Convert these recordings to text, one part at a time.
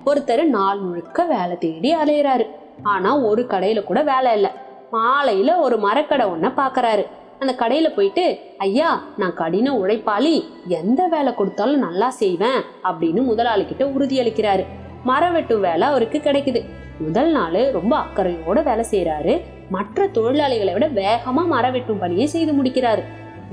ஒருத்தர் நாள் முழுக்க வேலை தேடி அலையிறாரு. ஆனா ஒரு கடையில கூட வேலை இல்ல. மாலையில ஒரு மரக்கடை ஒன்ன பாக்குறாரு. அந்த கடையில போயிட்டு, ஐயா, நான் கடின உழைப்பாளி, எந்த வேலை கொடுத்தாலும் நல்லா செய்வேன் அப்படின்னு முதலாளி கிட்ட உறுதியளிக்கிறாரு. மரம் வெட்டும் வேலை அவருக்கு கிடைக்குது. முதல் நாள் ரொம்ப அக்கறையோட வேலை செய்யறாரு. மற்ற தொழிலாளிகளை விட வேகமா மரம் வெட்டும் பணியை செய்து முடிக்கிறாரு.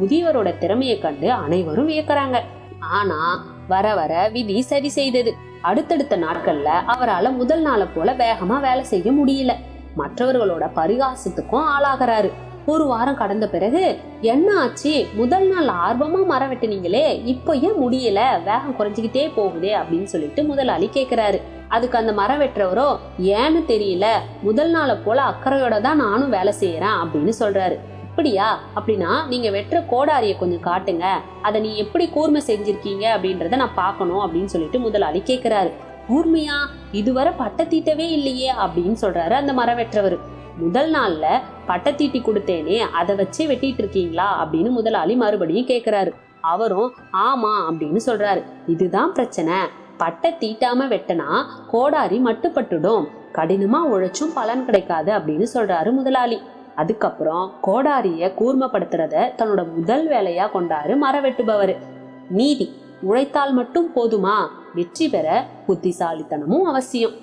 முதியவரோட திறமையை கண்டு அனைவரும் வியக்கிறாங்க. ஆனா வர வர விதி சரி செய்தது. அடுத்தடுத்த நாட்கள்ல அவரால் முதல் நாளை போல வேகமா வேலை செய்ய முடியல. மற்றவர்களோட பரிகாசத்துக்கும் ஆளாகிறாரு. ஒரு வாரம் கடந்த பிறகு, என்ன ஆச்சு, முதல் நாள் ஆர்வமா மரம் வெட்டினீங்களே, இப்ப ஏன் முடியல, வேகம் குறைஞ்சிக்கிட்டே போகுதே அப்படின்னு சொல்லிட்டு முதலாளி கேக்குறாரு. அதுக்கு அந்த மரம் வெட்டுறவரோ, ஏன்னு தெரியல, முதல் நாளை போல அக்கறையோட தான் நானும் வேலை செய்யறேன் அப்படின்னு சொல்றாரு. அப்படியா, அப்படின்னா நீங்க வெட்டுற கோடாரிய கொஞ்சம் காட்டுங்க, அதை நீ எப்படி கூர்மை செஞ்சிருக்கீங்க அப்படின்றத நான் பார்க்கணும் அப்படின்னு சொல்லிட்டு முதலாளி கேக்குறாரு. கூர்மையா, இதுவரை பட்டை தீட்டவே இல்லையே அப்படின்னு சொல்றாரு அந்த மரம் வெட்டுறவர். முதல் நாள்ல பட்டை தீட்டி கொடுத்தேனே, அதை வச்சே வெட்டிட்டு இருக்கீங்களா அப்படின்னு முதலாளி மறுபடியும் கேக்குறாரு. அவரும் ஆமா அப்படின்னு சொல்றாரு. இதுதான் பிரச்சனை, பட்டை தீட்டாம வெட்டனா கோடாரி மட்டுப்பட்டுடும், கடினமா உழைச்சும் பலன் கிடைக்காது அப்படின்னு சொல்றாரு முதலாளி. அதுக்கப்புறம் கோடாரிய கூர்மைப்படுத்துறத தன்னோட முதல் வேலையா கொண்டாரு மரம் வெட்டுபவர். நீதி, உழைத்தால் மட்டும் போதுமா, வெற்றி பெற புத்திசாலித்தனமும் அவசியம்.